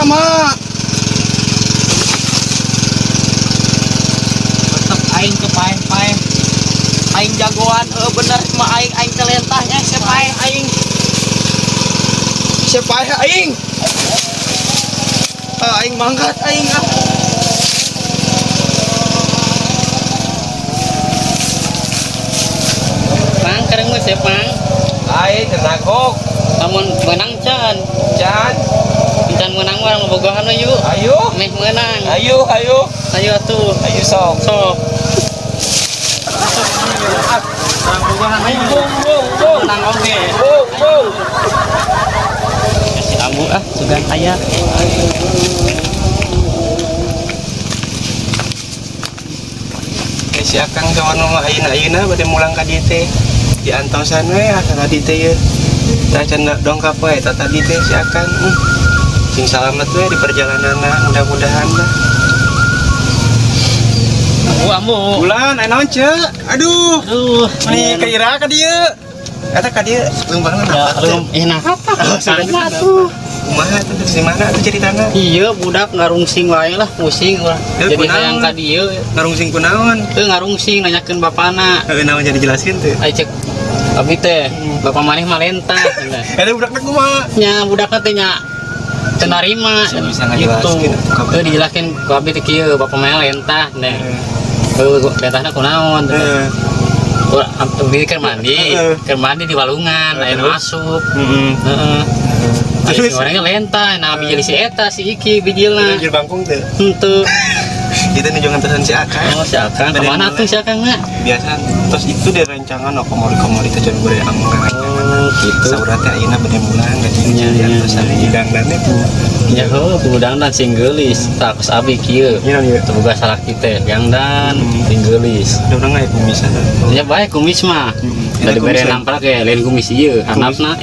mak. Tetep aing ke paeh. Aing jagoan, bener mah aing telentahnya sepaeh aing. Sepaeh aing. Aing mangkat aing ah. Pang kereng mah sepang. Aing tenagok. Namun menang can. Can menang orang bogohan we yuk. Ayo. Meh menang. Ayo. Ayo atuh. Ayo sok. Orang bogohan we yuk. Menang oge. Si ambu sugan aya. Si akang kawan mah ayeuna bade mulang ka dieu teh. Di antosan we ka dieu teh ye. Tah can dongkap we tata dieu teh si akang. Sing salamet we di perjalananna mudah-mudahan lah. Ambu. Bulan aya naon ceuk? Aduh. Mani keira ka dieu. Eta ka dieu leumbangna Ya, napa? nah apa? Sana tuh. Kumaha tuh di mana tuh ceritana? Iya, budak ngarungsing wae lah, pusing lah. Jadi hayang ka dieu. Ngarungsing kunaon? Teu ngarungsing nanyakeun bapana. Heuh naon jadi jelaskeun teh. Ai cek abi teh, bapak maneh mah lentah. Eta budakna kumaha? Nya budakna teh nya teu narima. Bisa ngajelaskeun atuh ka. Dijelaskeun ku abi teh kieu, bapak maneh lentah teh. Lentahna kunaon teh. Abi keur mandi di walungan, aya masuk. Heeh. Terus orangnya lentah, nah abi jadi si eta si iki bijilna. Bijil bangkung teh. Henteu. Kita nih jangan pesan si Akang. Oh, si Akang kemana tuh si Akang nak? Biasa. Terus itu dia rancangan komori teh cenah beureum amungan. Oh, gitu. Saurah teh ayeuna bade mulang gajinya di atas ari hidangdan itu. Ya heuh, budang dan sing geulis. Tah geus abi kieu. Teu boga salaki teh, gangdan sing geulis. Da urang aya kumisan. Ya bae kumis mah. Da dibere namprak ge lain kumis ieu, handapna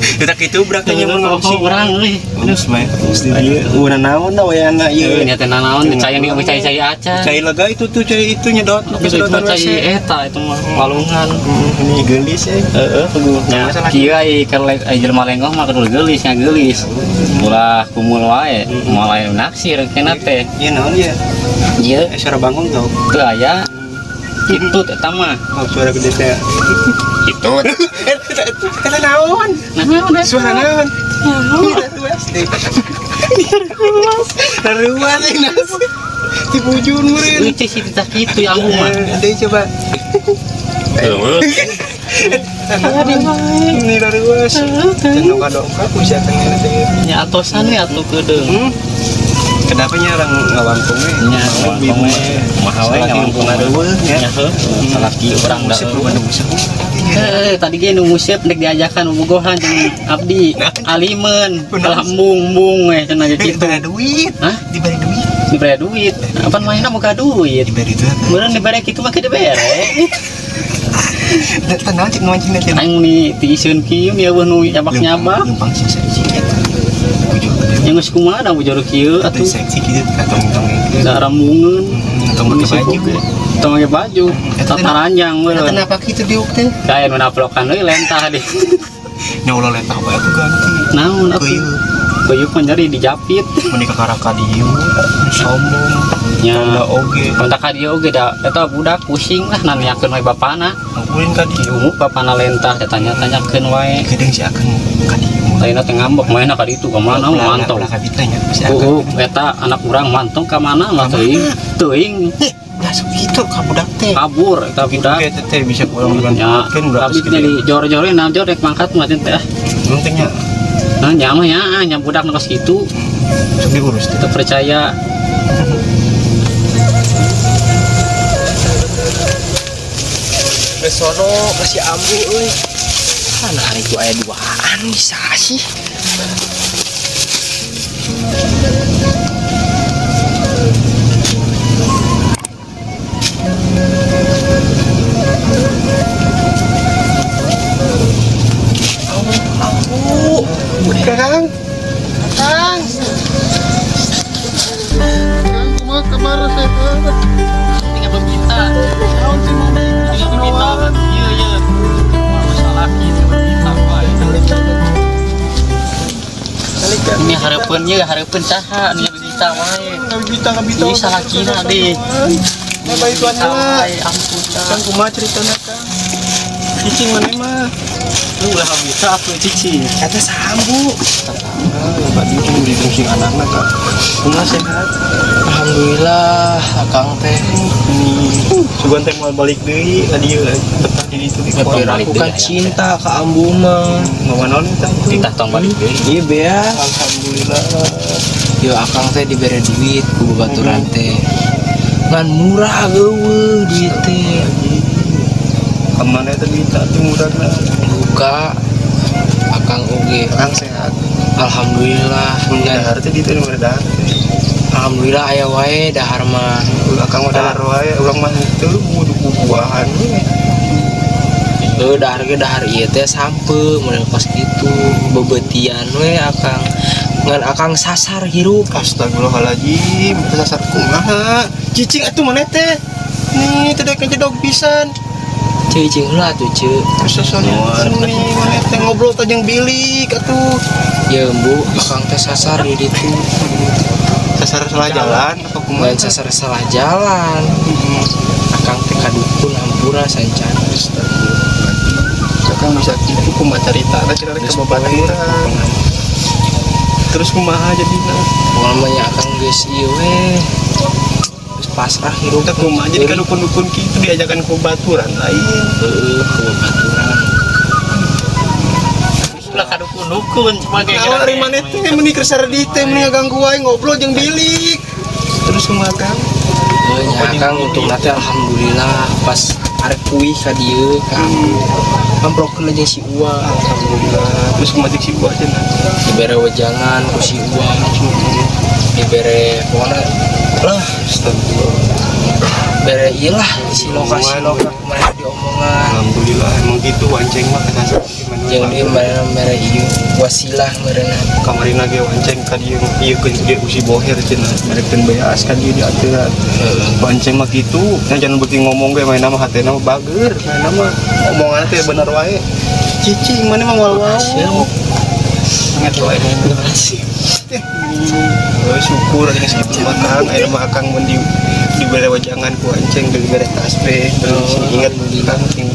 Kita kitu brakanya mun ngomong urang euy. Kumis mah kumis di dieu. Urang naon da wayana ieu. Nya teh naon cai ni cai aca. Cai lega itu tuh cai itu nyedot. Itu mah cai eta itu mah walungan. Ini geulis ya. Heeh, nya kieu ai jelema lengoh mah kudu geulis nya geulis. Ulah kumul wae, moal aya naksir kenna teh. Ieu naon ieu? Ieu Suara bangkong tau. teu aya. Kitu eta mah. Oh, suara gede teh. Kitu. Eta naon? Naon Suara naon? Ruas deh. Ruas nas. Di bujun meureun. Lucu sih kita kitu ya ambu mah. Deui coba. Ini dari ruas. Cenah kadongkap bisa tanya teh. Nya atosan we atuh kedeung. Kenapa nya orang ngawangkung we? Nya ngawangkung we. Maha we ngawangkung adeueuh nya. Nya heuh. Salaki urang da. Tadi ge nu musep dek diajakan bogohan jeung abdi alimeun alambung we cenah ge kitu. Diberi duit. Hah? Diberi duit. Dibere duit. Apaan mainna boga duit? Diberi duit. Meureun dibere kitu mah ke dibere. Tenang cik mancing teh. Aing ni tiisieun kieu nya eueuh nu nyabak-nyabak. Lempang sih saji eta. Yang geus kumaha da bujur kieu atuh. Seksi kieu katong-tong. Da rambungeun. Tong make baju. Tong make baju. Tata ranjang meureun. Kenapa kitu diuk teh? Kae nu naplokan deui lentah deh. Nya ulah letah bae atuh ganti. Naon atuh? Beuyuk mah nyari dijapit. Meni ka karaka dieu. Sombong. Nya oge. kontak ka dieu oge da eta budak pusing lah nanyakeun wae bapana. Ulin ka dieu. Bapana lentah tanya-tanyakeun wae. Gedeng si akan ka dieu. Lainna teh ngambek mainna ka ditu ka mana mantong. Eta anak urang mantong ka mana mah teuing. Masuk gitu ka budak teh. Kabur eta budak. Eta teh bisa urang dibantukeun budak geus gede. Di jor-joreun na jor rek mangkat mah teh. Untungnya. Nah, nya mah nya budak nu geus kitu. Sok diurus teh. Teu percaya. Besono kasih ambu euy. Kana hari itu aya duaan bisa sih. Kang. Kang. Cuma kabar saya Tinggal berminta. Naon sih mau tinggal berminta. Iya. Masalah kieu berminta wae. Ini harapan ya harapan saha nih bisa wae. Ngabita Ih salah kira deh. Apa itu adalah Ampun kan kumaha ceritana Kang. Cicing mana mah? lu ulah bisa apa cicing. Kata sambu. Tadi itu ditungsi anak-anak Kang. Kumaha sehat? Alhamdulillah akang teh Sugan teh mau balik deui ka dieu betah di ditu di Betul. kota. aku kan cinta ke ambu mah. Mau naon eta? Kita tong balik deui. Iya bea. Alhamdulillah. Yo akang teh dibere duit ku babaturan teh. Ngan murah geueuh duit teh. Kemana tadi tadi murahna? Buka akang oge. Kang sehat. Alhamdulillah. Ngan Ngan dahar teh ditu mah dahar. alhamdulillah aya wae dahar mah. Ulah kang mah dahar wae urang mah teu kudu buahan we. Dahar ge dahar ieu teh sampe model pas kitu bebetian we akang. Ngan akang sasar hirup. Astagfirullahaladzim, sasar kumaha? Cicing atuh maneh teh. Nih teh dek jedog pisan. Cicing heula tuh ceu. Sasarnya seni maneh teh ngobrol teh jeung bilik atuh. Ya Bu, akang teh sasar di ditu. Sasar salah jalan apa kumaha? Lain sasar salah jalan. Akang teh kadukun hampura sancan. Kakang bisa kitu kumaha caritana cenah rek kebabaturan. Terus kumaha jadinya? Namanya akang geus ieu we. Geus pasrah hirup Kita kumaha jadi ka dukun-dukun kitu diajakan ke baturan lain. heueuh ke babaturan. Ulah kadukun-dukun sebagai Nah, dari mana teh meni keur di teh meni ganggu wae ngobrol jeung bilik. Terus kumaha Kang? Nya akang untungna teh alhamdulillah pas arek kuih ka dieu ka amplokkeun jeung si Uwa. Alhamdulillah. Terus kumaha si buah cenah? Dibere wejangan ku si Uwa. Dibere pokona lah bere ieu lah si lokasi kemarin diomongan. Alhamdulillah emang gitu wanceng mah kata Jeung dieu mere ieu wasilah meureunan. kamarin lagi wanceng ka dieu ieu ke dia usi boher cenah merekeun beas ka dieu diaturan. Wanceng mah gitu, nya jangan beuki ngomong ge main nama hatena mah bager, main nama omongan teh bener wae. Cicing mana mah wal-wal. Ingat wae. Oh, syukur aja segitu makan air mah akang mun dibere wajangan ku wanceng dibere tasbih sing inget kang sing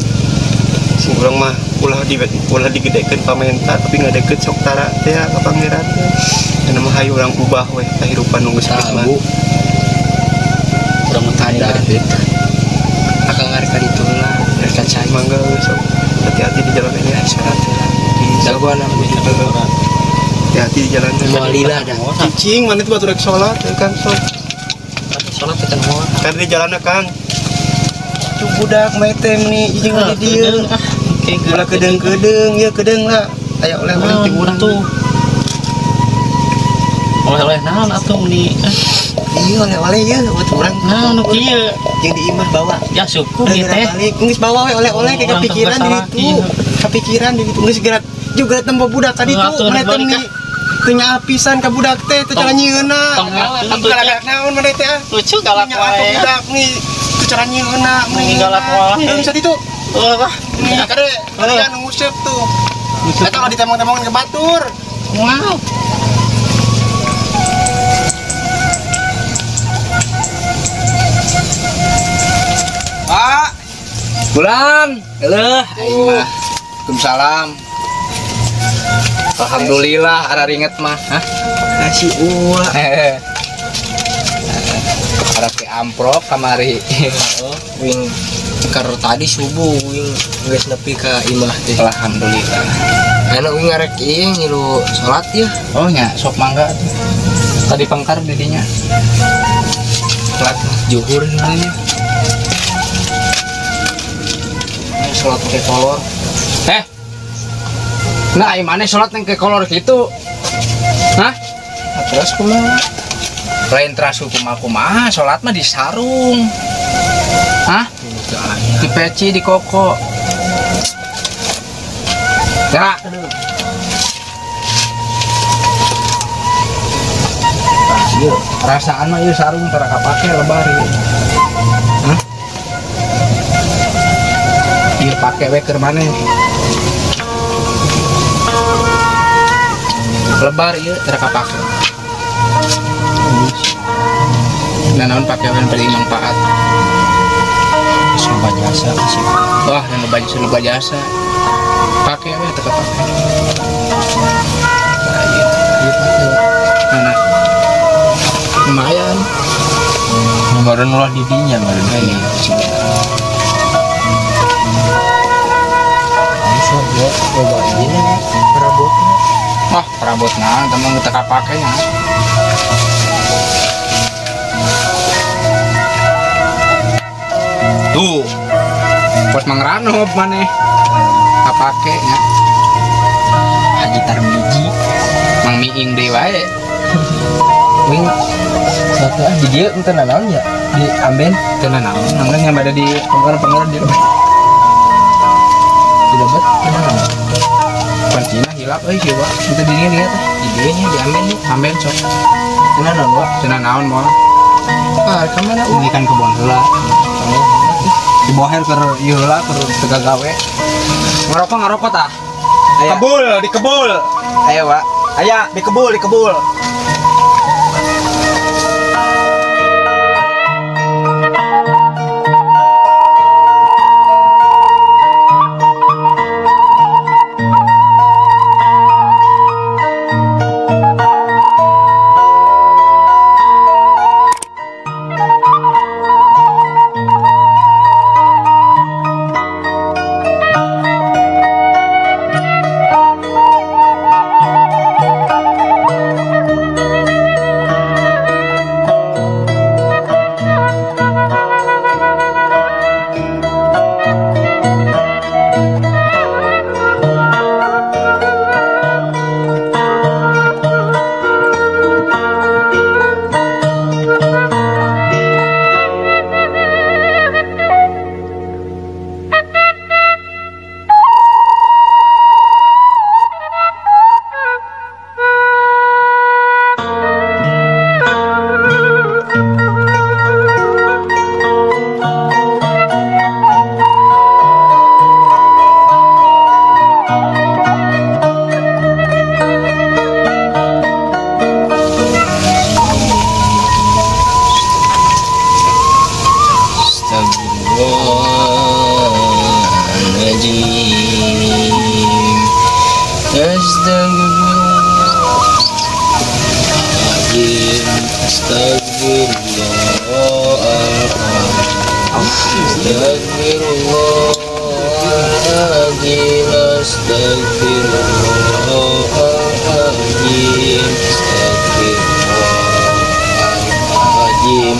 urang mah ulah digedekeun pamenta tapi ngadeket sok tara teh ka pangeran teh. Anu mah hayu urang ubah we kahirupan nu geus mah. urang tanda Akang ngarek ka ditu lah. Rek cacai Mangga sok hati-hati di jalan ini salat. jagoan ambu Hati-hati di jalan ini. Walillah dah. Cicing mana tuh batu rek salat kan sok. salat kita mau Kan di jalan Kang. Tuh budak mete nih jeung di dieu. Ulah kedeung-kedeung ya kedeung lah. Aya oleh-oleh ti urang tuh oleh-oleh naon atuh meni Iya oleh-oleh ya buat urang. nah nu kieu Jeung di imah bawa. ya syukur ieu teh Balik geus bawa we oleh-oleh ke Orang kepikiran di teu ditu. Kepikiran di ditu geus gerak juga tempo budak tadi tuh Atuh, mana teh balik, nih teu pisan ka budak teh teu cara nyieuna. tong atuh Galak naon mana teh ah. lucu galak Nya apa wae budak nih teu cara nyieuna Nih, galak wae. Bisa ditu. wah Nih kade kalian ngusep tuh. Eta kalau ditemong-temongin ke batur. wow Pak. Bulan. Heuh, aing mah. Waalaikumsalam. Alhamdulillah ada ringet mah. Hah? Nasi uwa. Ada ke amplop kamari. Wing karo tadi subuh wing geus nepi ka imah teh. Alhamdulillah. Anu wing ngarek ieu ngilu salat ya. oh nya sok mangga atuh tadi pangkar didinya Salat zuhur namanya. Salat ke kolor. Nah, imane salat neng ke kolor gitu. Hah? Terus kumaha? Lain teras kumaha salat mah di sarung. Hah? Di peci di koko. Ya. Iya, perasaan mah ieu sarung tara kapake lebar ieu. Hah? Ieu pake we keur maneh. lebar ieu teu kapake. Nah, naon pake yang paling manfaat. Sobat jasa sih. Wah, yang loba jasa. Pakai we teu kapake. Nah, ieu pake. Nah, lumayan. Kemarin ulah didinya kemarin. Iya. Langsung buat coba ini perabotnya. Wah, perabotna teman teu kapake nya. Tuh. Pos mangranop maneh. Kapake nya. Haji Tarmiji. Mang miing deui wae. Wing satu di dia ente nanaon ya di amben Teu naon, mangga nya bade di penggeran di lebet. di lebet kenapa? Kuncina hilap euy sieu wa. Itu dirinya dia teh. Di dia nya di amben nih. Amben sok. Kenapa Wak? Teu naon moal. Ah, kemana Ini kan kebon heula. Di boher keur ieu heula keur teu gawe. Ngarokok tah. Kebul, di kebul. Ayo, Wak. Aya, di kebul, di kebul.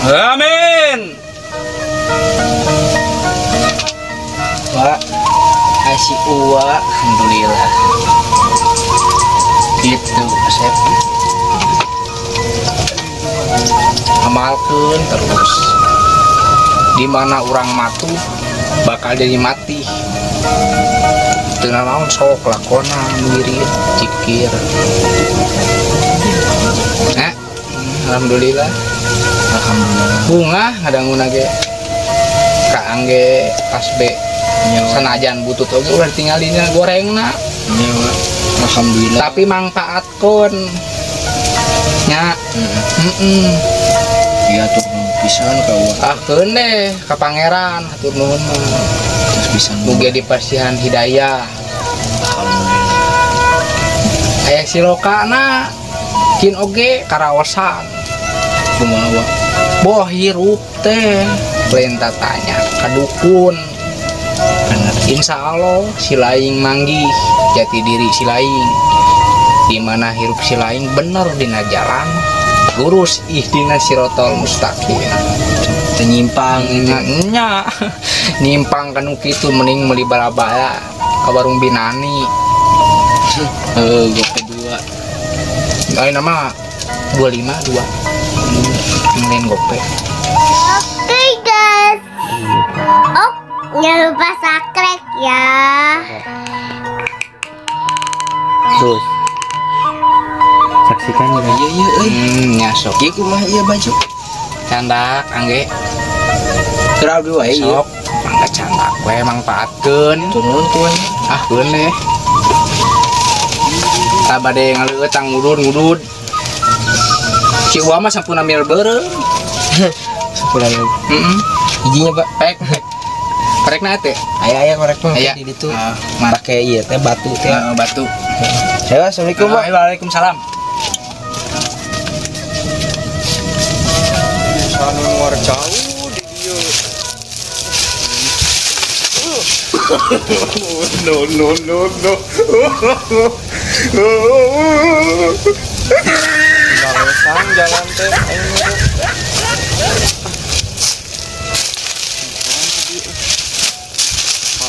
Amin. Wak, kasih uak. Alhamdulillah. Gitu, Asep. Amalkeun terus. Di mana orang matu bakal jadi mati. Teu naon sok lakona wirid cikir. Alhamdulillah. Alhamdulillah. Bunga ngadanguna ge. Ka angge tasbe. Sanajan butut oge ulah tinggalina gorengna. Nyawa. Alhamdulillah. Tapi mangpaatkeun. Nya. Iya tuh pisan ka Wak. Ahkeun deh ka pangeran hatur nuhun mah. Terus bisa Muga dipasihan hidayah. Alhamdulillah. Aya silokana kin oge karaosan. Kumaha Wak? Boh hirup teh lain tatanya kadukun. Bener. Insya Allah silaing manggih jati diri silaing. Dimana hirup silaing bener dina jalan lurus ihdina sirotol mustaqim. Tenyimpang Nya nyimpang kanu kitu mending meuli balabaya ka warung Binani. gope 2. Lain nama 25 2. Mending gope. Oke guys. Oh, jangan lupa subscribe ya. Terus saksikan ya. Iya iya euy. Nya sok. Ieu kumaha ieu baju? Candak angge Keur abdi wae ieu. sok. Mangga candak we mangpaatkeun. Turun tuan. Ah keun deh. tabade ngaleueut tang ngudud si Uwa mah sampun ambil beureum Sepulang Ijinya Pak. Korek na teh Aya korek mah aya di ditu. mah Pakai ieu teh batu teh. batu. Ayo assalamualaikum Pak. Waalaikumsalam. Anu luar jauh di dia. No. Sang jalan teh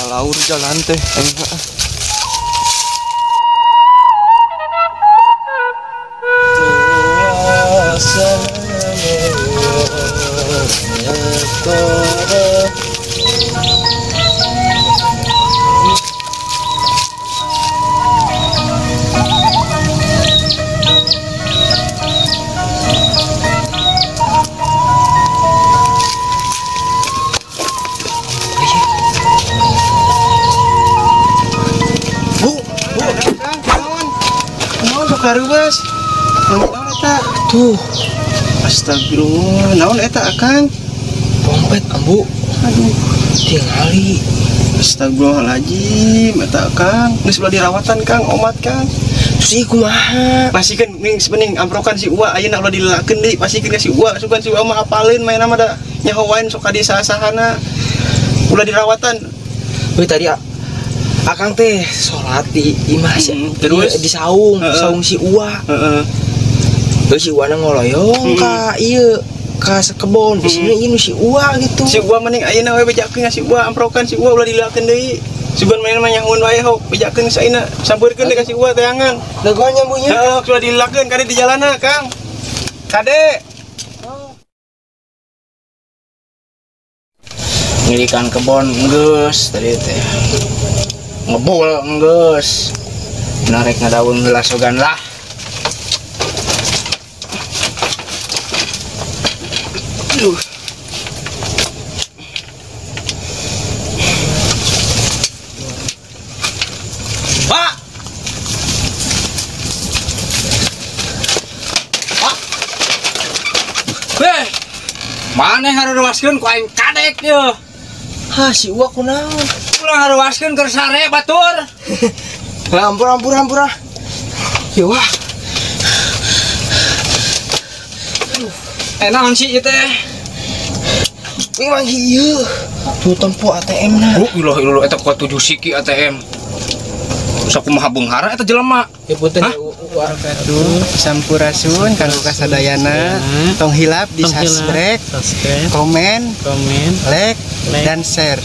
laur jalan teh Karubas, naon eta? Tuh, Astagfirullah, naon eta akang? dompet ambu. Aduh, Tingali. astagfirullahaladzim, eta akang. Geus ulah dirawatan Kang, omat Kang. Terus ieu kumaha? Pasikeun ning sebening amprokan si Uwa ayeuna ulah dilelakeun deui, pasikeun ka si Uwa, sugan si Uwa mah apaleun main mah da nyahowain sok ka di sahana. Ulah dirawatan. Wih tadi akang teh sholat di imah terus? di saung, Heeh. si Uwa. Heeh. Terus si Uwa ngoloyong ka ieu ka sekebon. Di sini ieu si Uwa gitu. Si Uwa mending ayeuna we bejakeun ka si Uwa amprokan si Uwa ulah dilelakeun deui. Sugan main mah nyahoun wae hok bejakeun sa ayeuna sambeurkeun deui ka si Uwa teangan. Legonya bunyi. Heeh, ulah dilelakeun kade di jalanna Kang. Kade. Ngirikan kebon geus tadi teh ngebul geus narek ngadaun heula sogan lah Pak Weh mana haruruaskeun ku aing kadek ye Hah, si Uwa kunaon? ulah haruaskeun keur sare batur Ampura. Ya wah, naon sih ieu teh memang ieu. Tuh tempo ATM na. ilah eta ku 7 siki ATM sakumaha beunghara eta jelema Ya punten Hah? Uwa. Aduh, sampurasun kanggo kasadayana. Tong hilap di subscribe, komen, like, dan share.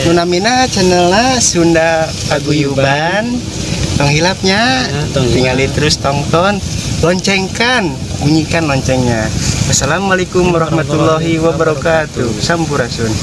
Nunamina channelna Sunda Paguyuban. Tong hilapnya, tinggali terus tonton, loncengkan, bunyikan loncengnya. Wassalamualaikum warahmatullahi wabarakatuh. Sampurasun.